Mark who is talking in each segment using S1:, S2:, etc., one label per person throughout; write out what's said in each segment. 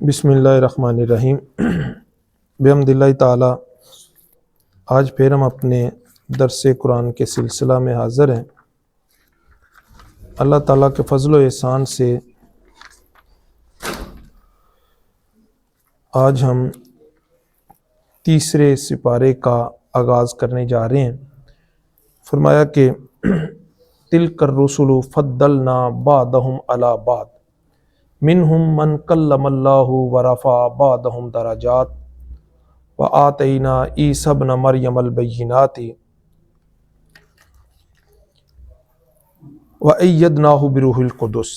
S1: بسم اللہ الرحمن الرحیم۔ بحمد اللہ تعالی آج پھر ہم اپنے درس قرآن کے سلسلہ میں حاضر ہیں۔ اللہ تعالیٰ کے فضل و احسان سے آج ہم تیسرے سپارے کا آغاز کرنے جا رہے ہیں۔ فرمایا کہ تلک الرسل فضلنا بعضهم علی بعض منہم من کلم اللہ ورفع بعضهم درجات وآتینا عیسی ابن مریم البینات وأیدناہ بروح القدس۔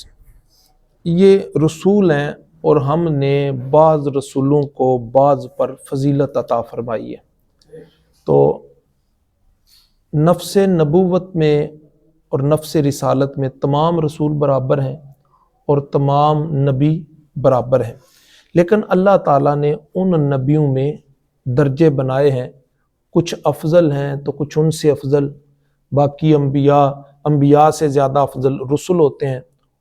S1: یہ رسول ہیں اور ہم نے بعض رسولوں کو بعض پر فضیلت عطا فرمائی ہے۔ تو نفس نبوت میں اور نفس رسالت میں تمام رسول برابر ہیں اور تمام نبی برابر ہیں، لیکن اللہ تعالیٰ نے ان نبیوں میں درجے بنائے ہیں، کچھ افضل ہیں تو کچھ ان سے افضل، باقی انبیاء سے زیادہ افضل رسول ہوتے ہیں،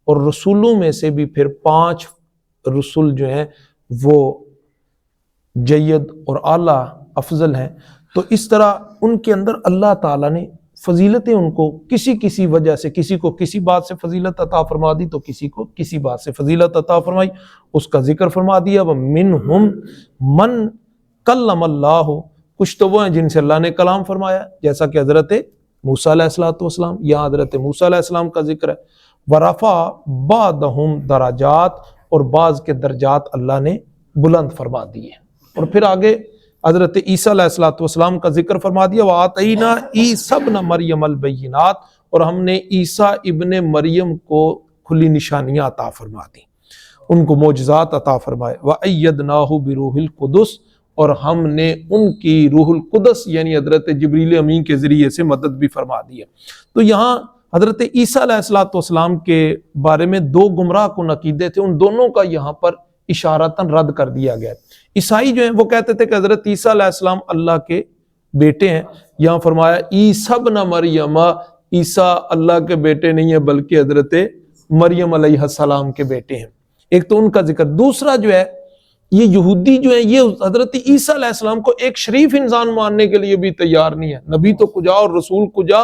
S1: اور رسولوں میں سے بھی پھر 5 رسول جو ہیں وہ جید اور اعلیٰ افضل ہیں۔ تو اس طرح ان کے اندر اللہ تعالیٰ نے فضیلتیں ان کو کسی وجہ سے، کسی کو کسی بات سے فضیلت عطا فرما دی تو کسی کو کسی بات سے فضیلت عطا فرمائی، اس کا ذکر فرما دیا۔ وَمِنْهُمْ مَنْ كَلَّمَ اللَّهُ، کچھ تو وہ ہیں جن سے اللہ نے کلام فرمایا، جیسا کہ حضرت موسیٰ علیہ السلام، یہاں حضرت موسیٰ علیہ السلام کا ذکر ہے۔ وَرَفَعَ بَعْضَهُمْ درجات، اور بعض کے درجات اللہ نے بلند فرما دیے۔ اور پھر آگے حضرت عیسیٰ علیہ السلام کا ذکر فرما دیا۔ وَآتَيْنَا عِیسیٰ ابْنَ مَرْیَمَ الْبَیِّنَاتِ، اور ہم نے عیسیٰ ابن مریم کو کھلی نشانیاں عطا فرما دی، ان کو معجزات عطا فرمائے۔ وَأَیَّدْنَاهُ بِرُوحِ الْقُدُسِ، اور ہم نے ان کی روح القدس یعنی حضرت جبریل امین کے ذریعے سے مدد بھی فرما دی ہے۔ تو یہاں حضرت عیسیٰ علیہ السلام کے بارے میں 2 گمراہ کن عقیدے تھے، ان دونوں کا یہاں پر اشارتاً رد کر دیا گیا۔ عیسائی جو ہیں وہ کہتے تھے کہ حضرت عیسیٰ علیہ السلام اللہ کے بیٹے ہیں، یہاں فرمایا عیسی ابن مریم، عیسیٰ اللہ کے بیٹے نہیں ہیں بلکہ حضرت مریم علیہ السلام کے بیٹے ہیں۔ ایک تو ان کا ذکر، دوسرا جو ہے یہ یہودی جو ہیں یہ حضرت عیسیٰ علیہ السلام کو ایک شریف انسان ماننے کے لیے بھی تیار نہیں ہے، نبی تو کجا اور رسول کجا،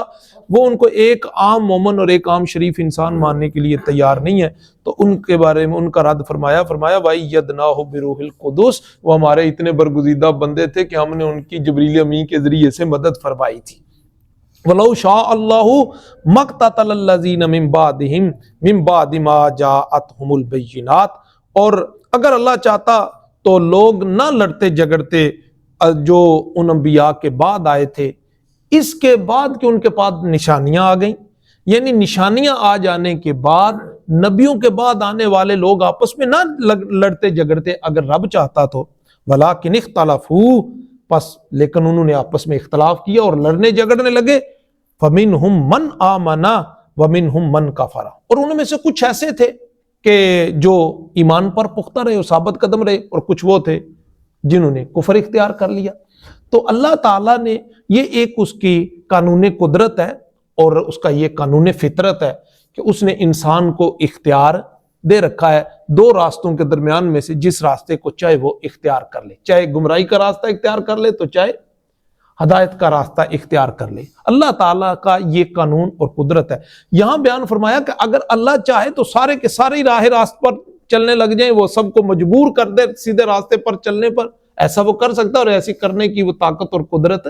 S1: وہ ان کو ایک عام مومن اور ایک عام شریف انسان ماننے کے لیے تیار نہیں ہے۔ تو ان کے بارے میں ان کا رد فرمایا وَأَیَّدْنَاهُ بِرُوحِ الْقُدُسِ، وہ ہمارے اتنے برگزیدہ بندے تھے کہ ہم نے ان کی جبریل امین کے ذریعے سے مدد فرمائی تھی۔ وَلَوْ شَاءَ اللَّهُ مَا اقْتَتَلَ الَّذِينَ مِن بَعْدِ مَا جَاءَتْهُمُ الْبَیِّنَاتُ، اور اگر اللہ چاہتا تو لوگ نہ لڑتے جھگڑتے جو ان انبیاء کے بعد آئے تھے، اس کے بعد کہ ان کے پاس نشانیاں آ گئیں، یعنی نشانیاں آ جانے کے بعد نبیوں کے بعد آنے والے لوگ آپس میں نہ لڑتے جھگڑتے اگر رب چاہتا تو۔ وَلَٰكِنِ اخْتَلَفُوا، پس لیکن انہوں نے آپس میں اختلاف کیا اور لڑنے جھگڑنے لگے۔ فَمِنْهُمْ مَنْ آمَنَ وَمِنْهُمْ مَنْ كَفَرَ، اور ان میں سے کچھ ایسے تھے کہ جو ایمان پر پختہ رہے اور ثابت قدم رہے، اور کچھ وہ تھے جنہوں نے کفر اختیار کر لیا۔ تو اللہ تعالیٰ نے یہ ایک اس کی قانون قدرت ہے اور اس کا یہ قانون فطرت ہے کہ اس نے انسان کو اختیار دے رکھا ہے 2 راستوں کے درمیان میں سے، جس راستے کو چاہے وہ اختیار کر لے، چاہے گمراہی کا راستہ اختیار کر لے تو چاہے ہدایت کا راستہ اختیار کر لے۔ اللہ تعالیٰ کا یہ قانون اور قدرت ہے۔ یہاں بیان فرمایا کہ اگر اللہ چاہے تو سارے کے سارے راہ راست پر چلنے لگ جائیں، وہ سب کو مجبور کر دے سیدھے راستے پر چلنے پر، ایسا وہ کر سکتا ہے اور ایسی کرنے کی وہ طاقت اور قدرت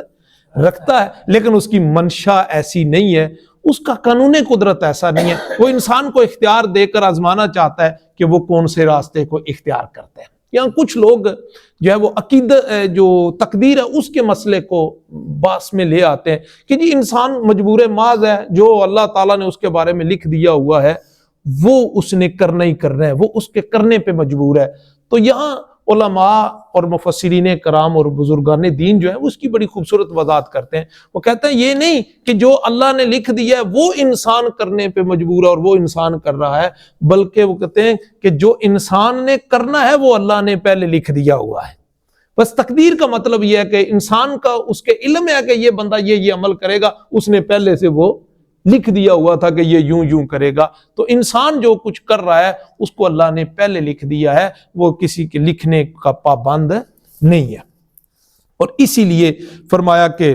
S1: رکھتا ہے، لیکن اس کی منشا ایسی نہیں ہے، اس کا قانون قدرت ایسا نہیں ہے۔ وہ انسان کو اختیار دے کر آزمانا چاہتا ہے کہ وہ کون سے راستے کو اختیار کرتے ہیں۔ یہاں کچھ لوگ جو ہے وہ عقیدت جو تقدیر ہے اس کے مسئلے کو باس میں لے آتے ہیں کہ جی انسان مجبور محض ہے، جو اللہ تعالیٰ نے اس کے بارے میں لکھ دیا ہوا ہے وہ اس نے کرنا ہی کرنا ہے، وہ اس کے کرنے پہ مجبور ہے۔ تو یہاں علماء اور مفسرین کرام اور بزرگان دین جو ہیں اس کی بڑی خوبصورت وضاحت کرتے ہیں۔ وہ کہتے ہیں یہ نہیں کہ جو اللہ نے لکھ دیا ہے وہ انسان کرنے پہ مجبور ہے اور وہ انسان کر رہا ہے، بلکہ وہ کہتے ہیں کہ جو انسان نے کرنا ہے وہ اللہ نے پہلے لکھ دیا ہوا ہے۔ بس تقدیر کا مطلب یہ ہے کہ انسان کا اس کے علم ہے کہ یہ بندہ یہ عمل کرے گا، اس نے پہلے سے وہ لکھ دیا ہوا تھا کہ یہ یوں یوں کرے گا. تو انسان جو کچھ کر رہا ہے اس کو اللہ نے پہلے لکھ دیا ہے، وہ کسی کے لکھنے کا پابند نہیں ہے. اور اسی لیے فرمایا کہ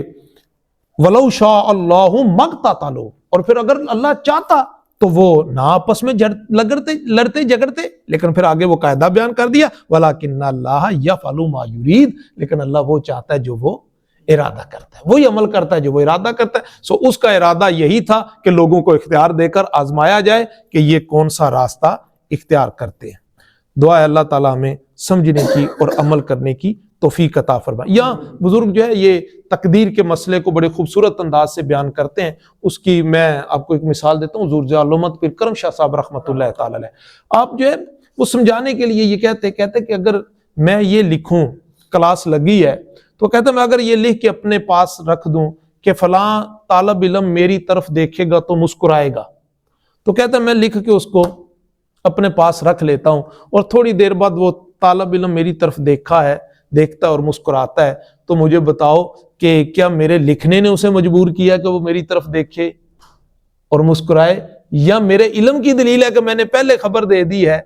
S1: وَلَوْ شَاءَ اللَّهُ مَقْتَتَلُوا، اور پھر اگر اللہ چاہتا تو وہ نہ آپس میں لڑتے جھگڑتے، لیکن پھر آگے وہ قاعدہ بیان کر دیا وَلَكِنَّ اللَّهَ يَفْعَلُ مَا يُرِيدُ، لیکن اللہ وہ چاہتا ہے جو وہ ارادہ کرتا ہے، وہی عمل کرتا ہے جو وہ ارادہ کرتا ہے. اس کا ارادہ یہی تھا کہ لوگوں کو اختیار دے کر آزمایا جائے کہ یہ کون سا راستہ اختیار کرتے ہیں. دعا ہے اللہ تعالیٰ ہمیں سمجھنے کی اور عمل کرنے کی توفیق عطا فرمائے. یہاں بزرگ جو ہے یہ تقدیر کے مسئلے کو بڑے خوبصورت انداز سے بیان کرتے ہیں. اس کی میں آپ کو ایک مثال دیتا ہوں. حضور علامت پیر کرم شاہ صاحب رحمۃ اللہ تعالی علیہ، آپ جو ہے وہ سمجھانے کے لیے یہ کہتے کہ اگر میں یہ لکھوں، کلاس لگی ہے تو کہتا میں اگر یہ لکھ کے اپنے پاس رکھ دوں کہ فلاں طالب علم میری طرف دیکھے گا تو مسکرائے گا، تو کہتا میں لکھ کے اس کو اپنے پاس رکھ لیتا ہوں، اور تھوڑی دیر بعد وہ طالب علم میری طرف دیکھتا ہے اور مسکراتا ہے، تو مجھے بتاؤ کہ کیا میرے لکھنے نے اسے مجبور کیا کہ وہ میری طرف دیکھے اور مسکرائے، یا میرے علم کی دلیل ہے کہ میں نے پہلے خبر دے دی ہے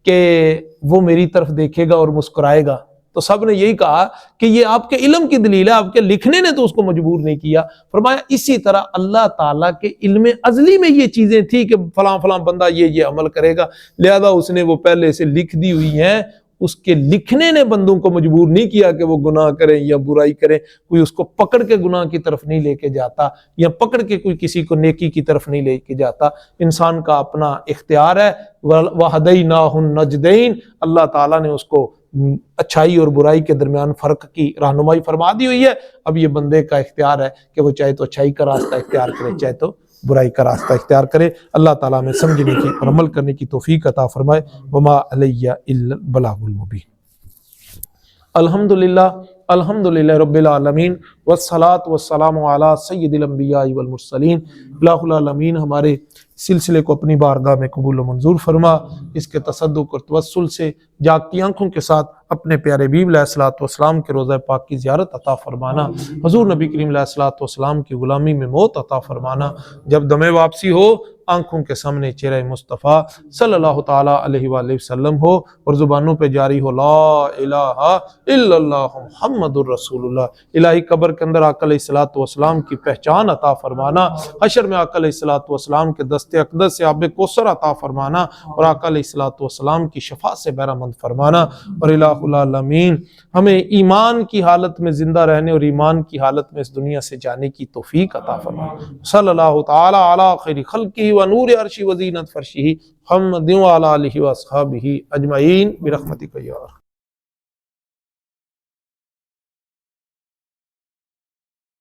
S1: کہ وہ میری طرف دیکھے گا اور مسکرائے گا؟ تو سب نے یہی کہا کہ یہ آپ کے علم کی دلیل ہے، آپ کے لکھنے نے تو اس کو مجبور نہیں کیا. فرمایا اسی طرح اللہ تعالیٰ کے علم ازلی میں یہ چیزیں تھی کہ فلاں فلاں بندہ یہ عمل کرے گا، لہذا اس نے وہ پہلے سے لکھ دی ہوئی ہیں. اس کے لکھنے نے بندوں کو مجبور نہیں کیا کہ وہ گناہ کریں یا برائی کریں. کوئی اس کو پکڑ کے گناہ کی طرف نہیں لے کے جاتا، یا پکڑ کے کوئی کسی کو نیکی کی طرف نہیں لے کے جاتا. انسان کا اپنا اختیار ہے. وَهَدَيْنَاهُ النَّجْدَيْنِ، اللہ تعالیٰ نے اس کو اچھائی اور برائی کے درمیان فرق کی رہنمائی فرما دی ہوئی ہے. اب یہ بندے کا اختیار ہے کہ وہ چاہے تو اچھائی کا راستہ اختیار کرے، چاہے تو برائی کا راستہ اختیار کرے. اللہ تعالیٰ میں سمجھنے کی اور عمل کرنے کی توفیق عطا فرمائے. وما علی الا البلاغ المبین. الحمدللہ رب العالمین والصلاة والسلام علی سید الانبیاء والمرسلین. الہ العالمین ہمارے سلسلے کو اپنی بارگاہ میں قبول و منظور فرما. اس کے تصدق اور توسل سے جاگتی آنکھوں کے ساتھ اپنے پیارے حبیب علیہ الصلوۃ والسلام کے روضہ پاک کی زیارت عطا فرمانا. حضور نبی کریم علیہ الصلوۃ والسلام کی غلامی میں موت عطا فرمانا. جب دم واپسی ہو آنکھوں کے سامنے چہرہ مصطفیٰ صلی اللہ تعالیٰ علیہ وآلہ وسلم ہو، اور زبانوں پہ جاری ہو لا الہ الا اللہ محمد الرسول اللہ. الہی قبر کے اندر آقا علیہ الصلوۃ والسلام کی پہچان عطا فرمانا. حشر میں آقا علیہ الصلوۃ والسلام کے دست اقدس سے آب کوثر عطا فرمانا، اور آقا علیہ الصلوۃ والسلام کی شفاعت سے بہرہ مند فرمانا. اور الہ العالمین ہمیں ایمان کی حالت میں زندہ رہنے اور ایمان کی حالت میں اس دنیا سے جانے کی توفیق عطا فرمانا. صلی اللہ تعالی علی خیر خلقہ و نور عرشہ و زینت فرشہ محمد و علی آلہ و اصحابہ اجمعین برحمتک یا